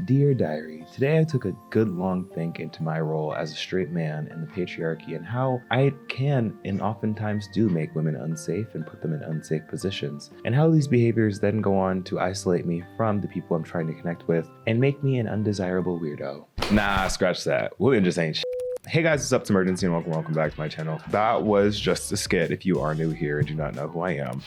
Dear Diary, today I took a good long think into my role as a straight man in the patriarchy and how I can and oftentimes do make women unsafe and put them in unsafe positions, and how these behaviors then go on to isolate me from the people I'm trying to connect with and make me an undesirable weirdo. Nah, scratch that. Women just ain't shit. Hey guys, what's up? It's Imurgency and welcome back to my channel. That was just a skit if you are new here and do not know who I am.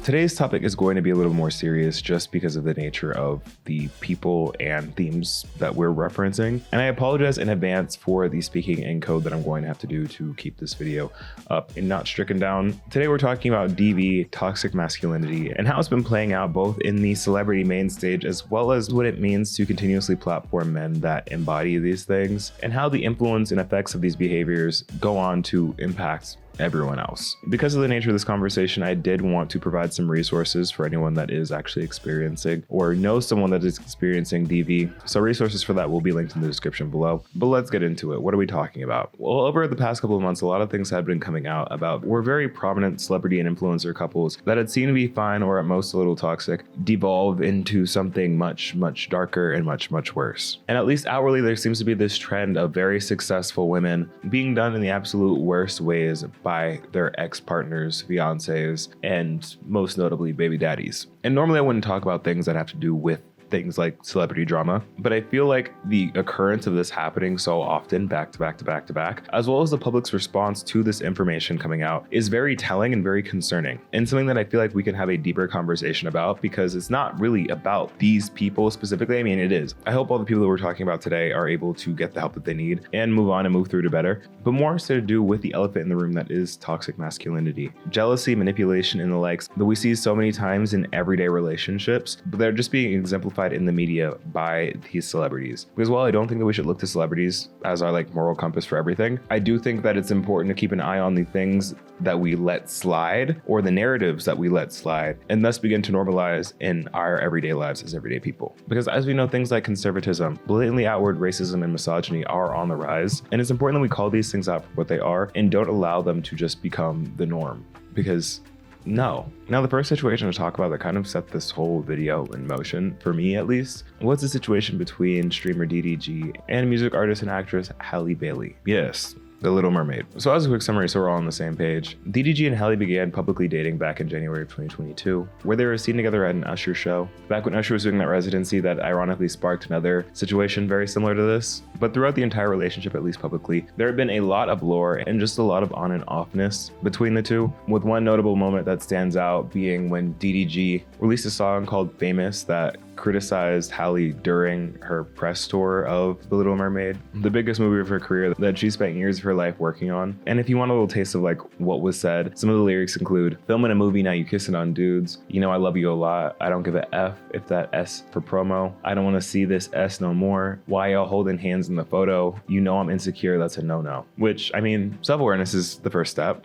Today's topic is going to be a little more serious just because of the nature of the people and themes that we're referencing. And I apologize in advance for the speaking in code that I'm going to have to do to keep this video up and not stricken down. Today we're talking about DV, toxic masculinity, and how it's been playing out both in the celebrity main stage as well as what it means to continuously platform men that embody these things, and how the influence and effects of these behaviors go on to impact everyone else. Because of the nature of this conversation, I did want to provide some resources for anyone that is actually experiencing or knows someone that is experiencing DV. So resources for that will be linked in the description below. But let's get into it. What are we talking about? Well, over the past couple of months, a lot of things have been coming out about where very prominent celebrity and influencer couples that had seemed to be fine or at most a little toxic devolve into something much, much darker and much, much worse. And at least outwardly, there seems to be this trend of very successful women being done in the absolute worst ways by their ex-partners, fiancés, and most notably baby daddies. And normally I wouldn't talk about things that have to do with things like celebrity drama, but I feel like the occurrence of this happening so often back to back to back to back, as well as the public's response to this information coming out, is very telling and very concerning, and something that I feel like we can have a deeper conversation about, because it's not really about these people specifically. I mean, it is. I hope all the people that we're talking about today are able to get the help that they need and move on and move through to better, but more so to do with the elephant in the room that is toxic masculinity. Jealousy, manipulation, and the likes that we see so many times in everyday relationships, but they're just being exemplified in the media by these celebrities. Because while I don't think that we should look to celebrities as our moral compass for everything, I do think that it's important to keep an eye on the things that we let slide or the narratives that we let slide, and thus begin to normalize in our everyday lives as everyday people. Because as we know, things like conservatism, blatantly outward racism, and misogyny are on the rise, and it's important that we call these things out for what they are and don't allow them to just become the norm. Because no. Now, the first situation to talk about that kind of set this whole video in motion, for me at least, was the situation between streamer DDG and music artist and actress Halle Bailey. Yes, The Little Mermaid. So as a quick summary, so we're all on the same page, DDG and Halle began publicly dating back in January of 2022, where they were seen together at an Usher show, back when Usher was doing that residency that ironically sparked another situation very similar to this. But throughout the entire relationship, at least publicly, there had been a lot of lore and just a lot of on and offness between the two, with one notable moment that stands out being when DDG released a song called Famous that criticized Halle during her press tour of The Little Mermaid, the biggest movie of her career that she spent years of her life working on. And if you want a little taste of what was said, some of the lyrics include, "Filming a movie, now you kissing on dudes. You know I love you a lot. I don't give a F if that S for promo. I don't want to see this S no more. Why y'all holding hands in the photo? You know I'm insecure, that's a no-no." Which, I mean, self-awareness is the first step.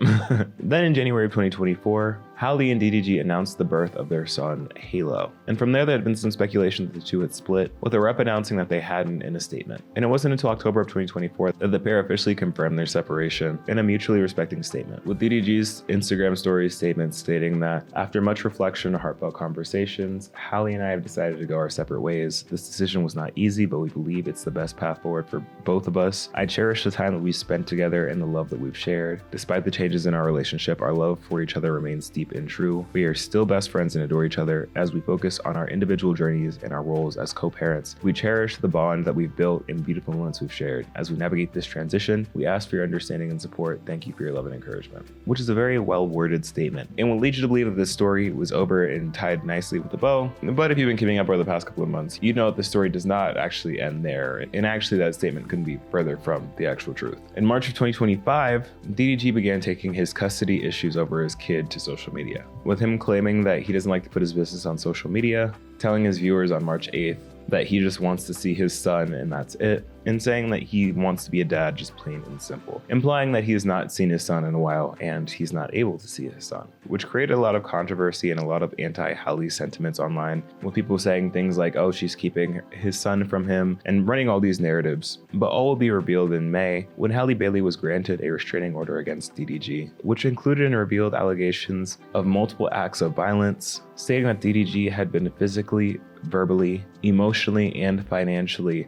Then in January of 2024, Halle and DDG announced the birth of their son, Halo. And from there had been some speculation that the two had split, with a rep announcing that they hadn't in a statement. And it wasn't until October of 2024 that the pair officially confirmed their separation in a mutually respecting statement, with DDG's Instagram story statement stating that, "After much reflection and heartfelt conversations, Halle and I have decided to go our separate ways. This decision was not easy, but we believe it's the best path forward for both of us. I cherish the time that we spent together and the love that we've shared. Despite the changes in our relationship, our love for each other remains deep and true. We are still best friends and adore each other. As we focus on our individual journeys and our roles as co-parents, we cherish the bond that we've built and beautiful moments we've shared. As we navigate this transition, we ask for your understanding and support. Thank you for your love and encouragement." Which is a very well-worded statement, and will lead you to believe that this story was over and tied nicely with a bow. But if you've been keeping up over the past couple of months, you know that the story does not actually end there, and actually that statement couldn't be further from the actual truth. In March of 2025, DDG began taking his custody issues over his kid to social media, with him claiming that he doesn't like to put his business on social media, telling his viewers on March 8th that he just wants to see his son and that's it, and saying that he wants to be a dad, just plain and simple, implying that he has not seen his son in a while and he's not able to see his son, which created a lot of controversy and a lot of anti-Halle sentiments online, with people saying things like, "Oh, she's keeping his son from him," and running all these narratives. But all will be revealed in May when Halle Bailey was granted a restraining order against DDG, which included and revealed allegations of multiple acts of violence, stating that DDG had been physically verbally, emotionally, and financially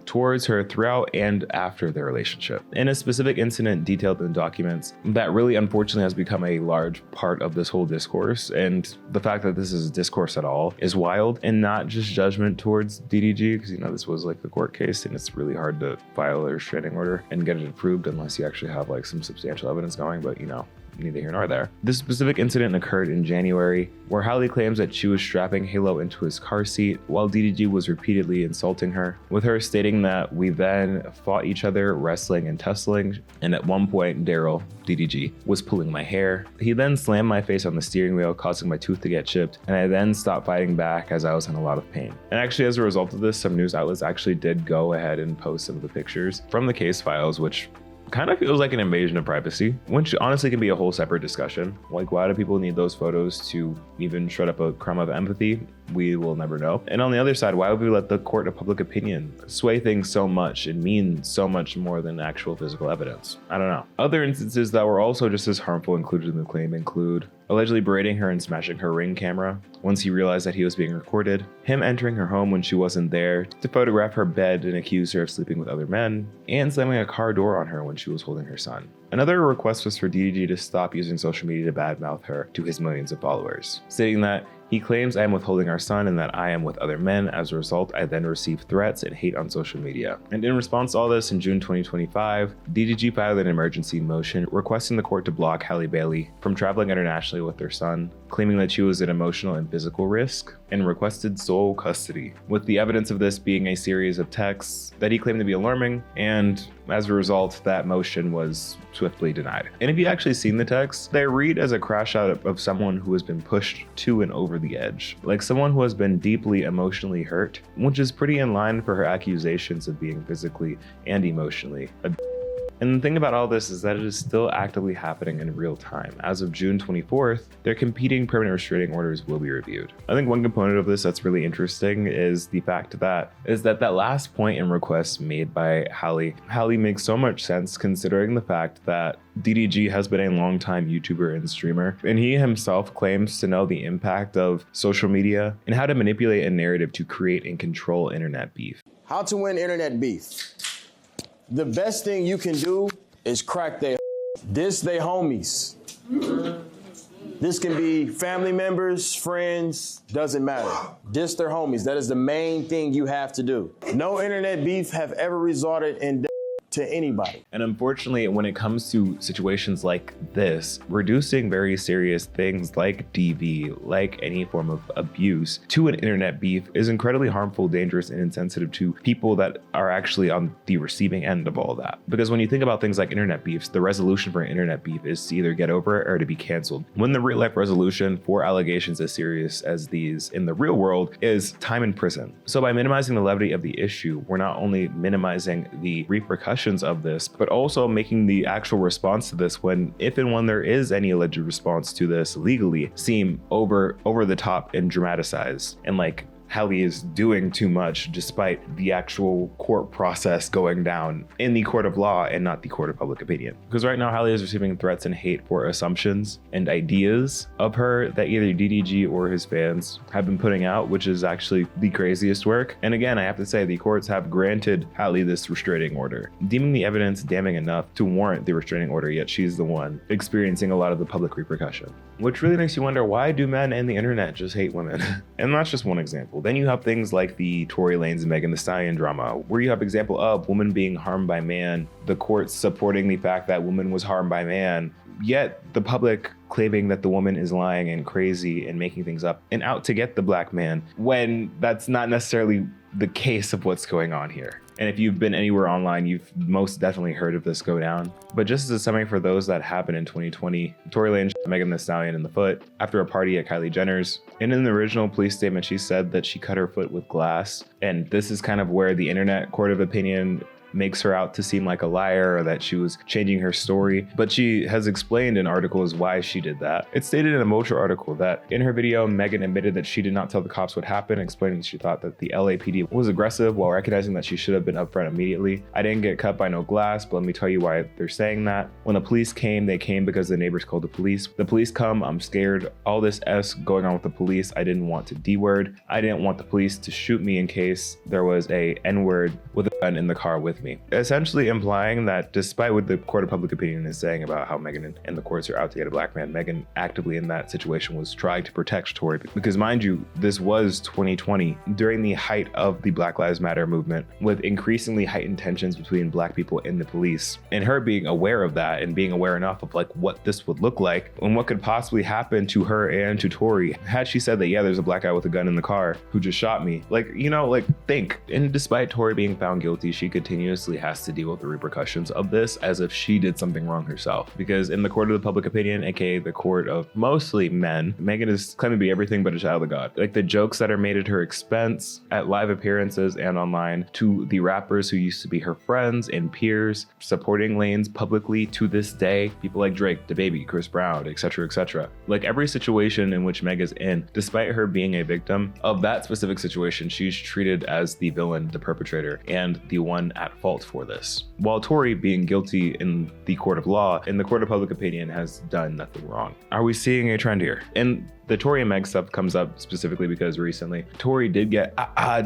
towards her throughout and after their relationship. In a specific incident detailed in documents that really unfortunately has become a large part of this whole discourse, and the fact that this is a discourse at all is wild, and not just judgment towards DDG, because this was like the court case and it's really hard to file a restraining order and get it approved unless you actually have like some substantial evidence going, but neither here nor there. This specific incident occurred in January, where Halle claims that she was strapping Halo into his car seat while DDG was repeatedly insulting her, with her stating that we then fought each other, wrestling and tussling, and at one point Daryl, DDG, was pulling my hair. He then slammed my face on the steering wheel, causing my tooth to get chipped, and I then stopped fighting back as I was in a lot of pain. And actually, as a result of this, some news outlets actually did go ahead and post some of the pictures from the case files, which kind of feels like an invasion of privacy, which honestly can be a whole separate discussion. Like, why do people need those photos to even shred up a crumb of empathy? We will never know. And on the other side, why would we let the court of public opinion sway things so much and mean so much more than actual physical evidence? I don't know. Other instances that were also just as harmful included in the claim include allegedly berating her and smashing her Ring camera once he realized that he was being recorded, him entering her home when she wasn't there to photograph her bed and accuse her of sleeping with other men, and slamming a car door on her when she was holding her son. Another request was for DDG to stop using social media to badmouth her to his millions of followers, stating that he claims I am withholding our son and that I am with other men. As a result, I then received threats and hate on social media. And in response to all this, in June 2025, DDG filed an emergency motion requesting the court to block Halle Bailey from traveling internationally with their son, claiming that she was at emotional and physical risk, and requested sole custody, with the evidence of this being a series of texts that he claimed to be alarming, and as a result, that motion was swiftly denied. And if you actually seen the texts, they read as a crash out of someone who has been pushed to and over the edge, like someone who has been deeply emotionally hurt, which is pretty in line for her accusations of being physically and emotionally And the thing about all this is that it is still actively happening in real time. As of June 24th, their competing permanent restraining orders will be reviewed. I think one component of this that's really interesting is the fact that that last point in request made by Halle makes so much sense considering the fact that DDG has been a longtime YouTuber and streamer, and he himself claims to know the impact of social media and how to manipulate a narrative to create and control internet beef. How to win internet beef. The best thing you can do is crack their diss they homies. This can be family members, friends, doesn't matter. Diss their homies. That is the main thing you have to do. No internet beef have ever resulted in to anybody. And unfortunately, when it comes to situations like this, reducing very serious things like DV, like any form of abuse, to an internet beef is incredibly harmful, dangerous, and insensitive to people that are actually on the receiving end of all that. Because when you think about things like internet beefs, the resolution for an internet beef is to either get over it or to be canceled. When the real life resolution for allegations as serious as these in the real world is time in prison. So by minimizing the levity of the issue, we're not only minimizing the repercussions of this, but also making the actual response to this, if and when there is any alleged response to this legally, seem over the top and dramatized, and like Halle is doing too much despite the actual court process going down in the court of law and not the court of public opinion. Because right now Halle is receiving threats and hate for assumptions and ideas of her that either DDG or his fans have been putting out, which is actually the craziest work. And again, I have to say the courts have granted Halle this restraining order, deeming the evidence damning enough to warrant the restraining order, yet she's the one experiencing a lot of the public repercussion. Which really makes you wonder, why do men and the internet just hate women? And that's just one example. Then you have things like the Tory, Lanez, and Megan Thee Stallion drama, where you have example of woman being harmed by man, the courts supporting the fact that woman was harmed by man, yet the public claiming that the woman is lying and crazy and making things up and out to get the black man, when that's not necessarily the case of what's going on here. And if you've been anywhere online, you've most definitely heard of this go down. But just as a summary for those that happened in 2020, Tory Lanez shot Megan Thee Stallion in the foot after a party at Kylie Jenner's. And in the original police statement, she said that she cut her foot with glass. And this is kind of where the internet court of opinion makes her out to seem like a liar or that she was changing her story, but she has explained in articles why she did that. It stated in a Motor article that in her video, Megan admitted that she did not tell the cops what happened, explaining that she thought that the LAPD was aggressive while recognizing that she should have been upfront immediately. I didn't get cut by no glass, but let me tell you why they're saying that. When the police came, they came because the neighbors called the police. The police come, I'm scared. All this S going on with the police, I didn't want to D-word. I didn't want the police to shoot me in case there was a N-word with a gun in the car with me. Essentially implying that despite what the court of public opinion is saying about how Megan and the courts are out to get a black man, Megan actively in that situation was trying to protect Tory. Because mind you, this was 2020 during the height of the Black Lives Matter movement with increasingly heightened tensions between black people and the police. And her being aware of that and being aware enough of like what this would look like and what could possibly happen to her and to Tory had she said that, yeah, there's a black guy with a gun in the car who just shot me. Like, you know, like think. And despite Tory being found guilty, she continuously has to deal with the repercussions of this as if she did something wrong herself. Because in the court of the public opinion, aka the court of mostly men, Megan is claiming to be everything but a child of God. Like the jokes that are made at her expense at live appearances and online, to the rappers who used to be her friends and peers, supporting Lanez publicly to this day, people like Drake, DaBaby, Chris Brown, etc., etc. Like every situation in which Meg is in, despite her being a victim of that specific situation, she's treated as the villain, the perpetrator, and the one at fault for this. While Tory, being guilty in the court of law, in the court of public opinion, has done nothing wrong. Are we seeing a trend here? And the Tory and Meg stuff comes up specifically because recently Tory did get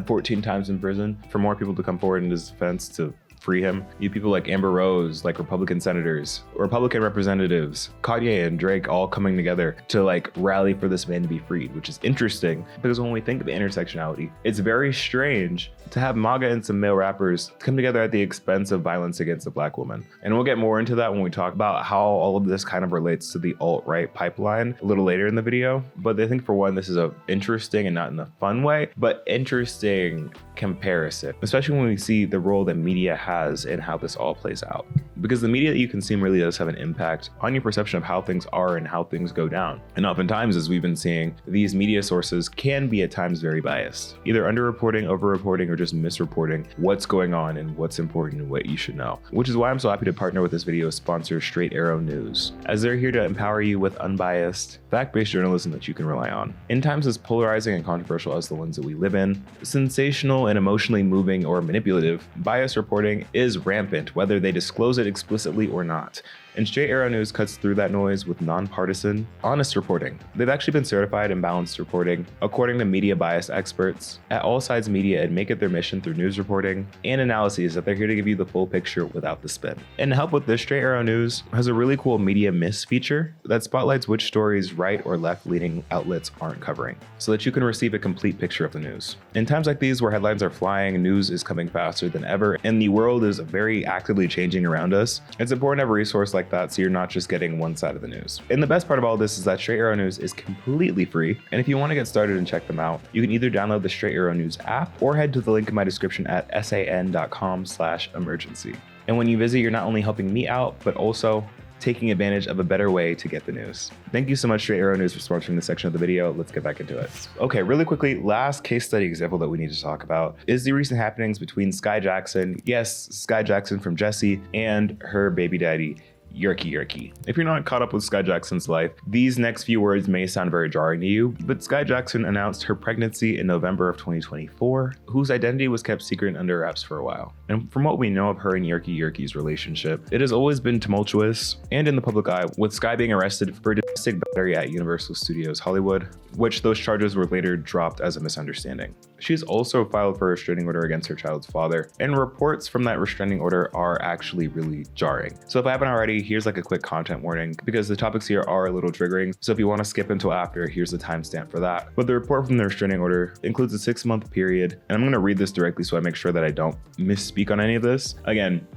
14 times in prison for more people to come forward in his defense to free him. You people like Amber Rose, like Republican senators, Republican representatives, Kanye and Drake all coming together to like rally for this man to be freed, which is interesting because when we think of intersectionality, it's very strange to have MAGA and some male rappers come together at the expense of violence against a black woman. And we'll get more into that when we talk about how all of this kind of relates to the alt-right pipeline a little later in the video. But I think for one, this is a interesting and not in a fun way, but interesting comparison, especially when we see the role that media has in how this all plays out. Because the media that you consume really does have an impact on your perception of how things are and how things go down. And oftentimes, as we've been seeing, these media sources can be at times very biased, either underreporting, overreporting, or just misreporting what's going on and what's important and what you should know. Which is why I'm so happy to partner with this video sponsor, Straight Arrow News, as they're here to empower you with unbiased, fact-based journalism that you can rely on. In times as polarizing and controversial as the ones that we live in, sensational and emotionally moving or manipulative, bias reporting is rampant, whether they disclose it explicitly or not. And Straight Arrow News cuts through that noise with nonpartisan, honest reporting. They've actually been certified in balanced reporting, according to media bias experts at All Sides Media, and make it their mission through news reporting and analyses that they're here to give you the full picture without the spin. And to help with this, Straight Arrow News has a really cool media miss feature that spotlights which stories right or left leaning outlets aren't covering, so that you can receive a complete picture of the news. In times like these where headlines are flying, news is coming faster than ever, and the world is very actively changing around us, it's important to have a resource like that so you're not just getting one side of the news. And the best part of all this is that Straight Arrow News is completely free, and if you want to get started and check them out, you can either download the Straight Arrow News app or head to the link in my description at san.com/emergency. And when you visit, you're not only helping me out, but also taking advantage of a better way to get the news. Thank you so much, Straight Arrow News, for sponsoring this section of the video. Let's get back into it. Okay, really quickly, last case study example that we need to talk about is the recent happenings between Skai Jackson, yes, Skai Jackson from Jessie, and her baby daddy, yerky. If you're not caught up with Skai Jackson's life, these next few words may sound very jarring to you, but Skai Jackson announced her pregnancy in November of 2024, whose identity was kept secret under wraps for a while. And from what we know of her and Yerky's relationship, it has always been tumultuous and in the public eye, with Skai being arrested for domestic battery at Universal Studios Hollywood, which those charges were later dropped as a misunderstanding. She's also filed for a restraining order against her child's father, and reports from that restraining order are actually really jarring. So if I haven't already, here's like a quick content warning, because the topics here are a little triggering, so if you want to skip until after, here's the timestamp for that. But the report from the restraining order includes a 6-month period, and I'm going to read this directly so I make sure that I don't misspeak on any of this. Again,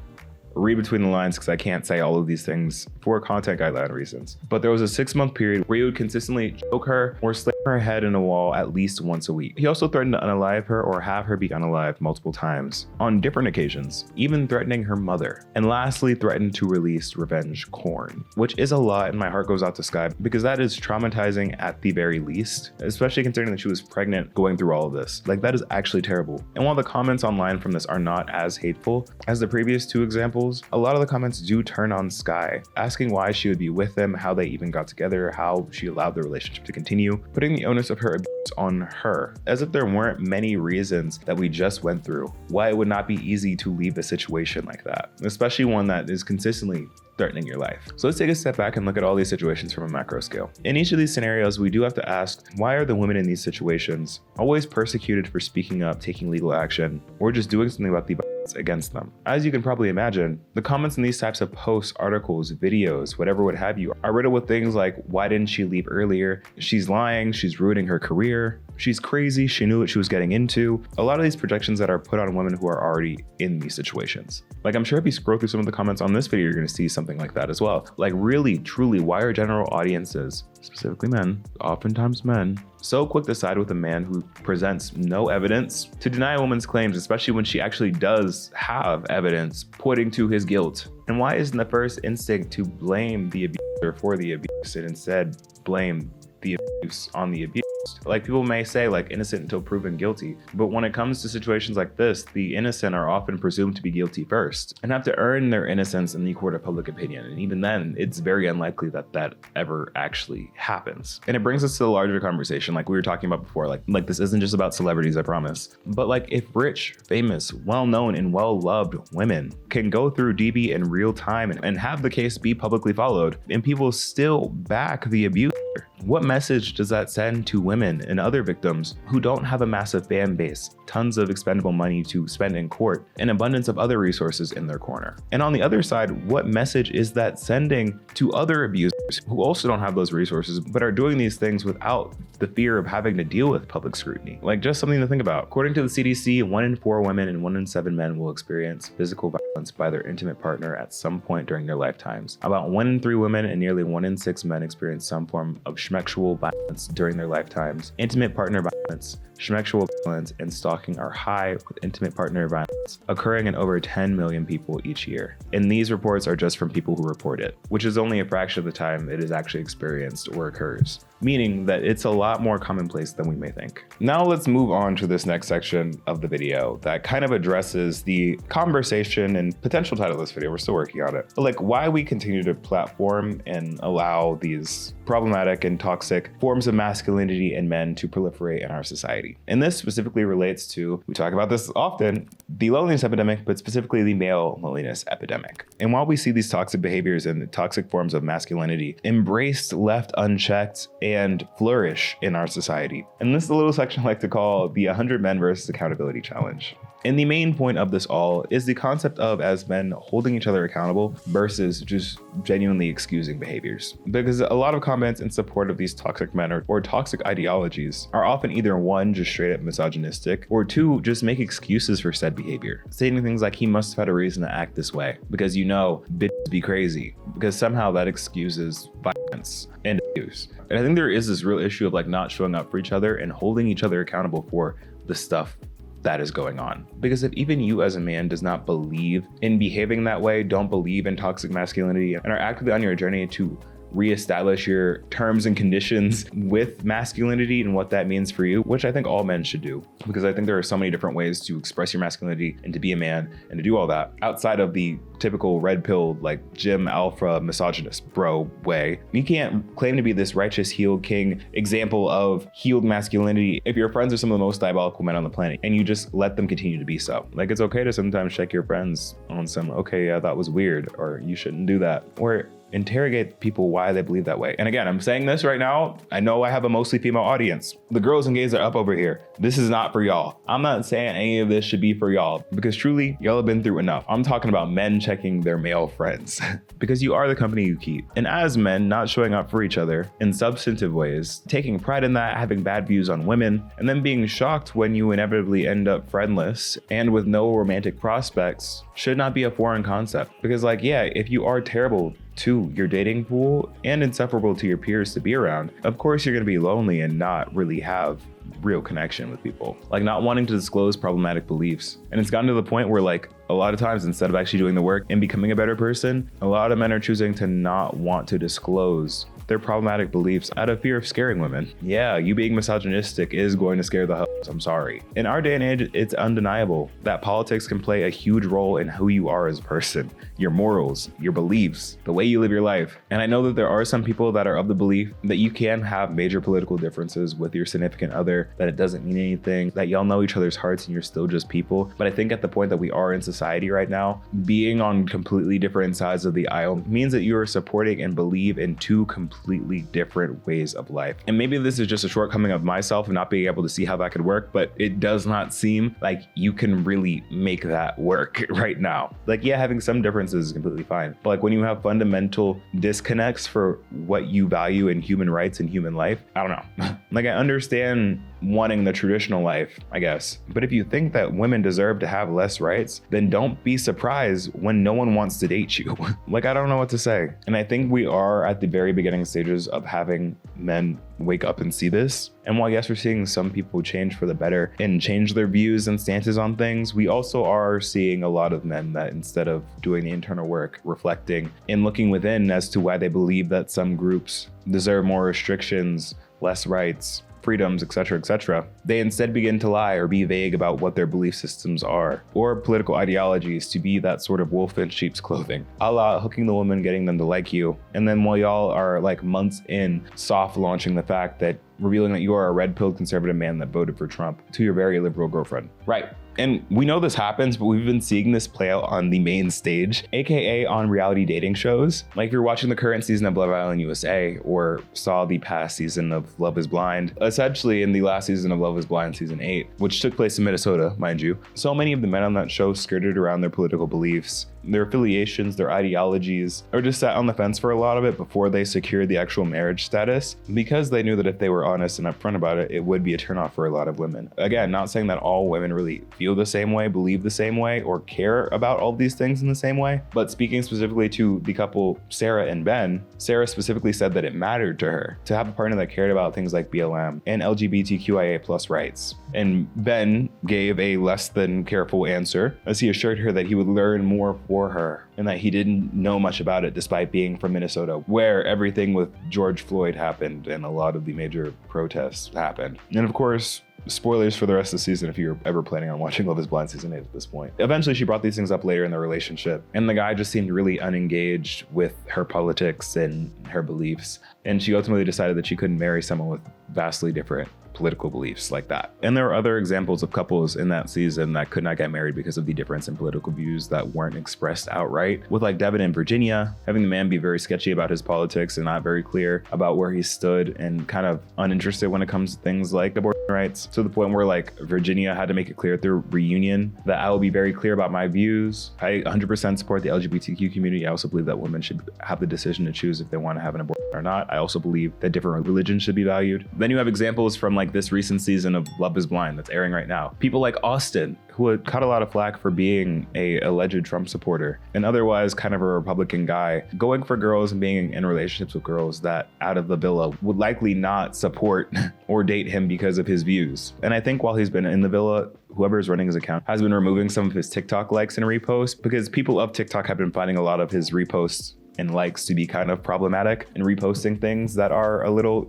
read between the lines because I can't say all of these things for content guideline reasons. But there was a 6-month period where he would consistently choke her or slam her head in a wall at least once a week. He also threatened to unalive her or have her be unalived multiple times on different occasions, even threatening her mother. And lastly, threatened to release revenge corn, which is a lot, and my heart goes out to Skai because that is traumatizing at the very least, especially considering that she was pregnant going through all of this. Like, that is actually terrible. And while the comments online from this are not as hateful as the previous 2 examples, a lot of the comments do turn on Skai, asking why she would be with him, how they even got together, how she allowed the relationship to continue, putting the onus of her abuse on her, as if there weren't many reasons that we just went through why it would not be easy to leave a situation like that, especially one that is consistently threatening your life. So let's take a step back and look at all these situations from a macro scale. In each of these scenarios, we do have to ask, why are the women in these situations always persecuted for speaking up, taking legal action, or just doing something about the violence against them? As you can probably imagine, the comments in these types of posts, articles, videos, whatever would have you, are riddled with things like, why didn't she leave earlier? She's lying, she's ruining her career, she's crazy, she knew what she was getting into. A lot of these projections that are put on women who are already in these situations. Like, I'm sure if you scroll through some of the comments on this video, you're gonna see something like that as well. Like, really, truly, why are general audiences, specifically men, oftentimes men, so quick to side with a man who presents no evidence to deny a woman's claims, especially when she actually does have evidence pointing to his guilt? And why isn't the first instinct to blame the abuser for the abuse and instead blame the abuse on the abused? Like, people may say, like, innocent until proven guilty, but when it comes to situations like this, the innocent are often presumed to be guilty first and have to earn their innocence in the court of public opinion. And even then, it's very unlikely that that ever actually happens. And it brings us to the larger conversation, like we were talking about before, like this isn't just about celebrities, I promise. But like, if rich, famous, well-known, and well-loved women can go through DB in real time and have the case be publicly followed, and people still back the abuser, what message does that send to women and other victims who don't have a massive fan base, tons of expendable money to spend in court, an abundance of other resources in their corner? And on the other side, what message is that sending to other abusers who also don't have those resources, but are doing these things without the fear of having to deal with public scrutiny? Like, just something to think about. According to the CDC, 1 in 4 women and 1 in 7 men will experience physical violence by their intimate partner at some point during their lifetimes. About 1 in 3 women and nearly 1 in 6 men experience some form of schmexual violence during their lifetimes. Intimate partner violence, schmexual violence, and stalking are high, with intimate partner violence occurring in over 10 million people each year. And these reports are just from people who report it, which is only a fraction of the time it is actually experienced or occurs, meaning that it's a lot more commonplace than we may think. Now let's move on to this next section of the video that kind of addresses the conversation and potential title of this video. We're still working on it. But like, why we continue to platform and allow these problematic and toxic forms of masculinity in men to proliferate in our society. And this specifically relates to, we talk about this often, the loneliness epidemic, but specifically the male loneliness epidemic. And while we see these toxic behaviors and toxic forms of masculinity embraced, left unchecked, and flourish in our society. And this is a little section I like to call the 100 Men versus Accountability Challenge. And the main point of this all is the concept of, as men, holding each other accountable versus just genuinely excusing behaviors. Because a lot of comments in support of these toxic men or toxic ideologies are often either 1, just straight up misogynistic, or 2, just make excuses for said behavior. Saying things like, he must have had a reason to act this way because, you know, bitches be crazy, because somehow that excuses violence and abuse. And I think there is this real issue of like not showing up for each other and holding each other accountable for the stuff that is going on. Because if even you as a man does not believe in behaving that way, don't believe in toxic masculinity, and are actively on your journey to reestablish your terms and conditions with masculinity and what that means for you, which I think all men should do, because I think there are so many different ways to express your masculinity and to be a man and to do all that outside of the typical red pill, like gym alpha misogynist bro way. You can't claim to be this righteous healed king example of healed masculinity if your friends are some of the most diabolical men on the planet and you just let them continue to be so. Like, it's okay to sometimes check your friends on some, okay, yeah, that was weird, or you shouldn't do that, or interrogate people why they believe that way. And again, I'm saying this right now, I know I have a mostly female audience. The girls and gays are up over here. This is not for y'all. I'm not saying any of this should be for y'all, because truly, y'all have been through enough. I'm talking about men checking their male friends, because you are the company you keep. And as men, not showing up for each other in substantive ways, taking pride in that, having bad views on women, and then being shocked when you inevitably end up friendless and with no romantic prospects should not be a foreign concept. Because like, yeah, if you are terrible to your dating pool and insufferable to your peers to be around, of course you're going to be lonely and not really have real connection with people, like not wanting to disclose problematic beliefs. And it's gotten to the point where, like, a lot of times, instead of actually doing the work and becoming a better person, a lot of men are choosing to not want to disclose their problematic beliefs out of fear of scaring women. Yeah, you being misogynistic is going to scare the hoes, I'm sorry. In our day and age, it's undeniable that politics can play a huge role in who you are as a person, your morals, your beliefs, the way you live your life. And I know that there are some people that are of the belief that you can have major political differences with your significant other, that it doesn't mean anything, that y'all know each other's hearts and you're still just people. But I think at the point that we are in society right now, being on completely different sides of the aisle means that you are supporting and believe in two completely different ways of life. And maybe this is just a shortcoming of myself and not being able to see how that could work, but it does not seem like you can really make that work right now. Like, yeah, having some differences is completely fine, but like when you have fundamental disconnects for what you value in human rights and human life, I don't know. Like, I understand wanting the traditional life, I guess, but if you think that women deserve to have less rights, then don't be surprised when no one wants to date you. Like, I don't know what to say. And I think we are at the very beginning stages of having men wake up and see this. And while yes, we're seeing some people change for the better and change their views and stances on things, we also are seeing a lot of men that, instead of doing the internal work, reflecting and looking within as to why they believe that some groups deserve more restrictions, less rights, freedoms, etc., they instead begin to lie or be vague about what their belief systems are, or political ideologies to be that sort of wolf in sheep's clothing, a la hooking the woman, getting them to like you, and then while y'all are like months in, soft launching the fact that, revealing that you are a red-pilled conservative man that voted for Trump to your very liberal girlfriend. Right. And we know this happens, but we've been seeing this play out on the main stage, aka on reality dating shows. Like, if you're watching the current season of Love Island USA or saw the past season of Love is Blind, essentially in the last season of Love is Blind season 8, which took place in Minnesota, mind you, so many of the men on that show skirted around their political beliefs, their affiliations, their ideologies, or just sat on the fence for a lot of it before they secured the actual marriage status, because they knew that if they were honest and upfront about it, it would be a turnoff for a lot of women. Again, not saying that all women really feel the same way, believe the same way, or care about all these things in the same way, but speaking specifically to the couple Sarah and Ben, Sarah specifically said that it mattered to her to have a partner that cared about things like BLM and LGBTQIA+ rights. And Ben gave a less than careful answer as he assured her that he would learn more for her and that he didn't know much about it, despite being from Minnesota, where everything with George Floyd happened and a lot of the major protests happened. And of course, spoilers for the rest of the season if you're ever planning on watching Love is Blind season 8 at this point. Eventually, she brought these things up later in the relationship, and the guy just seemed really unengaged with her politics and her beliefs. And she ultimately decided that she couldn't marry someone with vastly different political beliefs like that. And there were other examples of couples in that season that could not get married because of the difference in political views that weren't expressed outright, with like Devin in Virginia, having the man be very sketchy about his politics and not very clear about where he stood and kind of uninterested when it comes to things like abortion rights, to the point where like Virginia had to make it clear at their reunion that I will be very clear about my views. I 100% support the LGBTQ community. I also believe that women should have the decision to choose if they want to have an abortion or not. I also believe that different religions should be valued. Then you have examples from like this recent season of Love is Blind that's airing right now. People like Austin, who had caught a lot of flack for being a alleged Trump supporter and otherwise kind of a Republican guy, going for girls and being in relationships with girls that out of the villa would likely not support or date him because of his views. And I think while he's been in the villa, whoever's running his account has been removing some of his TikTok likes and reposts, because people of TikTok have been finding a lot of his reposts and likes to be kind of problematic, and reposting things that are a little,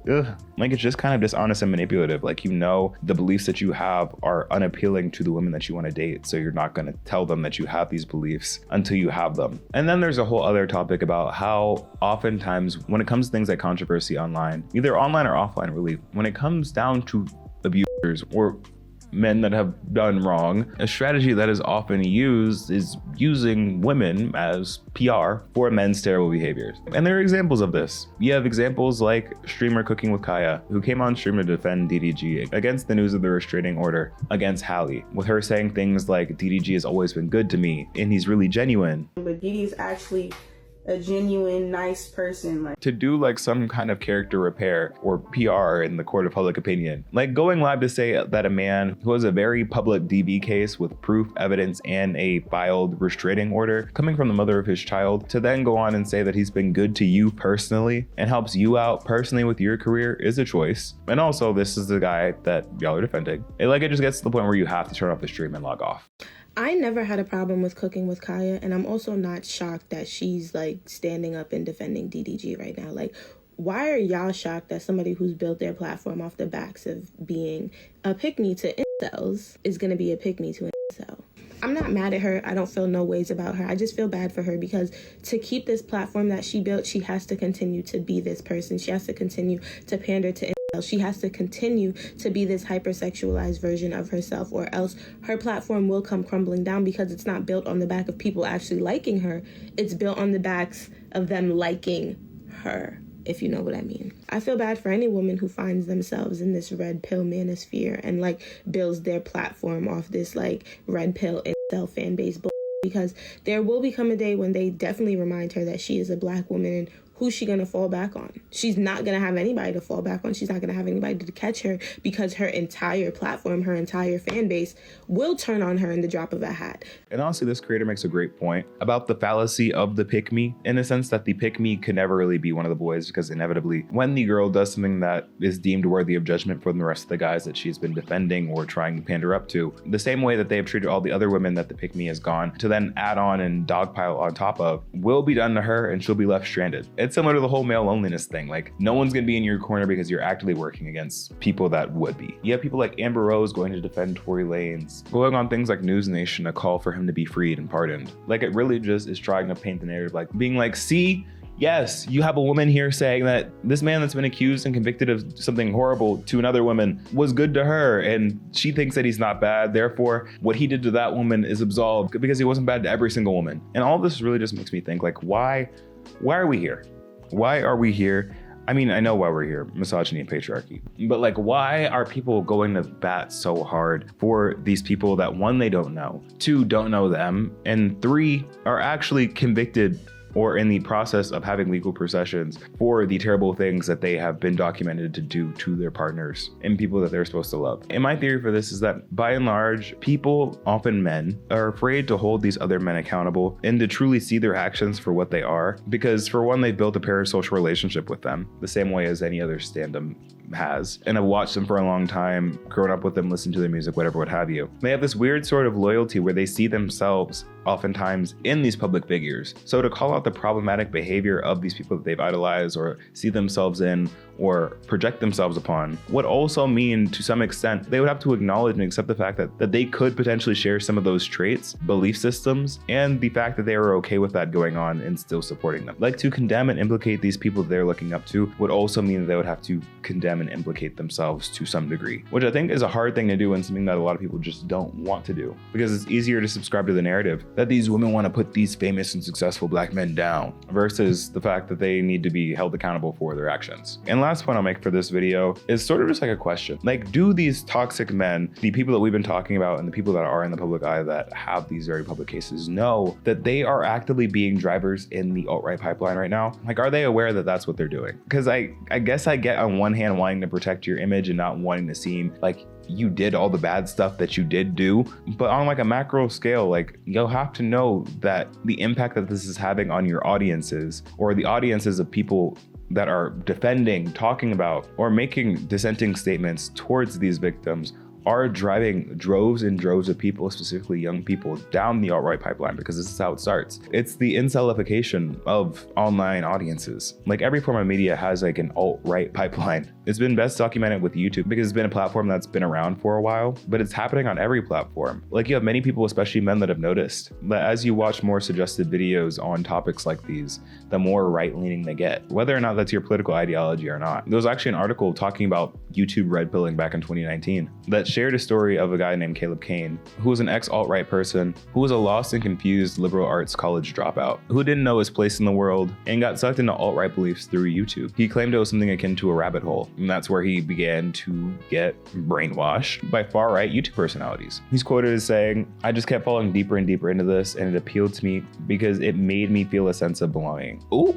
like it's just kind of dishonest and manipulative. Like, you know, the beliefs that you have are unappealing to the women that you want to date, so you're not going to tell them that you have these beliefs until you have them. And then there's a whole other topic about how oftentimes when it comes to things like controversy online, either online or offline really, when it comes down to abusers or men that have done wrong, a strategy that is often used is using women as PR for men's terrible behaviors. And there are examples of this. You have examples like streamer Cooking with Kaya, who came on stream to defend DDG against the news of the restraining order against Halle, with her saying things like, DDG has always been good to me and he's really genuine. But DD's actually a genuine, nice person. Like, to do like some kind of character repair or PR in the court of public opinion. Like going live to say that a man who has a very public DV case with proof, evidence, and a filed restraining order coming from the mother of his child, to then go on and say that he's been good to you personally and helps you out personally with your career is a choice. And also, this is the guy that y'all are defending. It just gets to the point where you have to turn off the stream and log off. I never had a problem with cooking with Kaya, and I'm also not shocked that she's like standing up and defending DDG right now. Like, why are y'all shocked that somebody who's built their platform off the backs of being a pick-me to incels is going to be a pick-me to incel? I'm not mad at her. I don't feel no ways about her. I just feel bad for her because to keep this platform that she built, she has to continue to be this person. She has to continue to pander to incels. She has to continue to be this hypersexualized version of herself, or else her platform will come crumbling down because it's not built on the back of people actually liking her. It's built on the backs of them liking her, if you know what I mean. I feel bad for any woman who finds themselves in this red pill manosphere and like builds their platform off this like red pill incel fan base bull, because there will become a day when they definitely remind her that she is a black woman, and who's she going to fall back on? She's not going to have anybody to fall back on. She's not going to have anybody to catch her because her entire platform, her entire fan base will turn on her in the drop of a hat. And honestly, this creator makes a great point about the fallacy of the pick-me, in the sense that the pick-me can never really be one of the boys, because inevitably when the girl does something that is deemed worthy of judgment from the rest of the guys that she's been defending or trying to pander up to, the same way that they have treated all the other women that the pick-me has gone to then add on and dogpile on top of, will be done to her, and she'll be left stranded. It's similar to the whole male loneliness thing. Like, no one's gonna be in your corner because you're actively working against people that would be. You have people like Amber Rose going to defend Tory Lanez, going on things like News Nation to call for him to be freed and pardoned. Like, it really just is trying to paint the narrative, like being like, see, yes, you have a woman here saying that this man that's been accused and convicted of something horrible to another woman was good to her, and she thinks that he's not bad. Therefore, what he did to that woman is absolved because he wasn't bad to every single woman. And all this really just makes me think, like, why are we here? Why are we here? I mean, I know why we're here, misogyny and patriarchy, but like, why are people going to bat so hard for these people that, one, they don't know, two, don't know them, and three, are actually convicted or in the process of having legal processions for the terrible things that they have been documented to do to their partners and people that they're supposed to love? And my theory for this is that, by and large, people, often men, are afraid to hold these other men accountable and to truly see their actions for what they are, because for one, they've built a parasocial relationship with them the same way as any other stand-up has, and I've watched them for a long time, grown up with them, listened to their music, whatever, what have you. They have this weird sort of loyalty where they see themselves oftentimes in these public figures. So to call out the problematic behavior of these people that they've idolized or see themselves in or project themselves upon would also mean, to some extent, they would have to acknowledge and accept the fact that they could potentially share some of those traits, belief systems, and the fact that they are okay with that going on and still supporting them. Like, to condemn and implicate these people that they're looking up to would also mean that they would have to condemn and implicate themselves to some degree, which I think is a hard thing to do and something that a lot of people just don't want to do, because it's easier to subscribe to the narrative that these women want to put these famous and successful black men down versus the fact that they need to be held accountable for their actions. And last point I'll make for this video is sort of just like a question. Like, do these toxic men, the people that we've been talking about and the people that are in the public eye that have these very public cases, know that they are actively being drivers in the alt-right pipeline right now? Like, are they aware that that's what they're doing? Because I guess I get, on one hand, wanting to protect your image and not wanting to seem like you did all the bad stuff that you did do, but on like a macro scale, like, you'll have to know that the impact that this is having on your audiences, or the audiences of people that are defending, talking about, or making dissenting statements towards these victims, are driving droves and droves of people, specifically young people, down the alt-right pipeline, because this is how it starts. It's the incelification of online audiences. Like, every form of media has like an alt-right pipeline. It's been best documented with YouTube because it's been a platform that's been around for a while, but it's happening on every platform. Like, you have many people, especially men, that have noticed that as you watch more suggested videos on topics like these, the more right-leaning they get, whether or not that's your political ideology or not. There was actually an article talking about YouTube red pilling back in 2019 that shared a story of a guy named Caleb Kane, who was an ex-alt-right person, who was a lost and confused liberal arts college dropout, who didn't know his place in the world and got sucked into alt-right beliefs through YouTube. He claimed it was something akin to a rabbit hole, And that's where he began to get brainwashed by far-right YouTube personalities. He's quoted as saying, "I just kept falling deeper and deeper into this, and it appealed to me because it made me feel a sense of belonging." Ooh.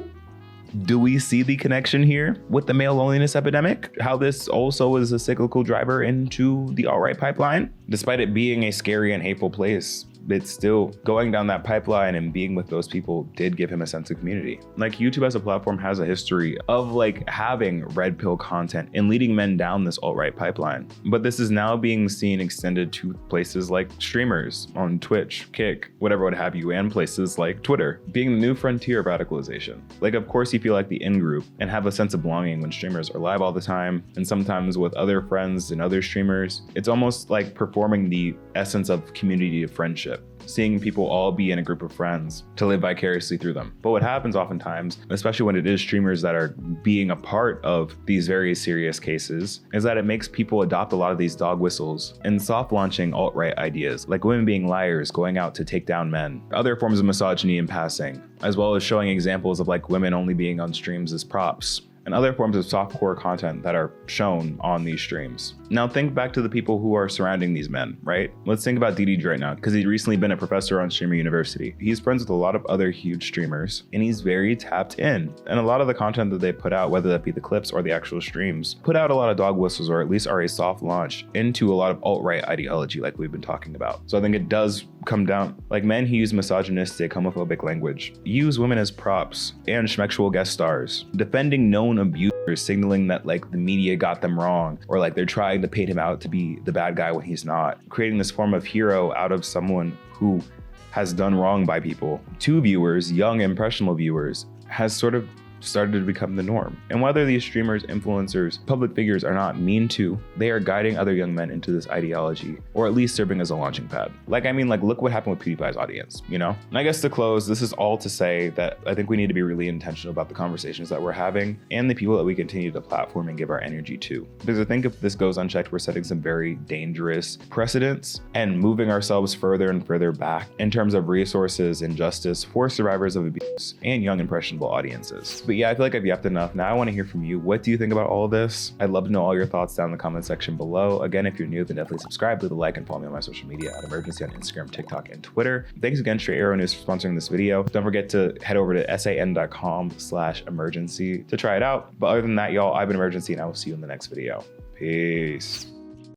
Do we see the connection here with the male loneliness epidemic? How this also is a cyclical driver into the alt-right pipeline? Despite it being a scary and hateful place, it's still going down that pipeline, and being with those people did give him a sense of community. Like, YouTube as a platform has a history of like having red pill content and leading men down this alt-right pipeline. But this is now being seen extended to places like streamers on Twitch, Kick, whatever would have you, and places like Twitter, being the new frontier of radicalization. Like, of course you feel like the in-group and have a sense of belonging when streamers are live all the time, and sometimes with other friends and other streamers. It's almost like performing the essence of community of friendship, seeing people all be in a group of friends to live vicariously through them. But what happens oftentimes, especially when it is streamers that are being a part of these very serious cases, is that it makes people adopt a lot of these dog whistles and soft launching alt-right ideas, like women being liars, going out to take down men, other forms of misogyny in passing, as well as showing examples of like women only being on streams as props, and other forms of softcore content that are shown on these streams. Now think back to the people who are surrounding these men, right? Let's think about DDG right now, because he's recently been a professor on Streamer University. He's friends with a lot of other huge streamers, and he's very tapped in. And a lot of the content that they put out, whether that be the clips or the actual streams, put out a lot of dog whistles, or at least are a soft launch into a lot of alt-right ideology like we've been talking about. So I think it does come down, like, men who use misogynistic, homophobic language, use women as props and schmexual guest stars, defending known abusers, signaling that like the media got them wrong, or like they're trying to paint him out to be the bad guy when he's not, creating this form of hero out of someone who has done wrong by people. To viewers, young impressionable viewers, has sort of started to become the norm. And whether these streamers, influencers, public figures are not mean to, they are guiding other young men into this ideology, or at least serving as a launching pad. Like, I mean, like, look what happened with PewDiePie's audience, you know? And I guess to close, this is all to say that I think we need to be really intentional about the conversations that we're having and the people that we continue to platform and give our energy to. Because I think if this goes unchecked, we're setting some very dangerous precedents and moving ourselves further and further back in terms of resources and justice for survivors of abuse and young impressionable audiences. But yeah, I feel like I've yapped enough. Now I want to hear from you. What do you think about all of this? I'd love to know all your thoughts down in the comment section below. Again, if you're new, then definitely subscribe, leave a like, and follow me on my social media at Imurgency on Instagram, TikTok, and Twitter. Thanks again, Straight Arrow News, for sponsoring this video. Don't forget to head over to san.com/Imurgency to try it out. But other than that, y'all, I've been Imurgency, and I will see you in the next video. Peace.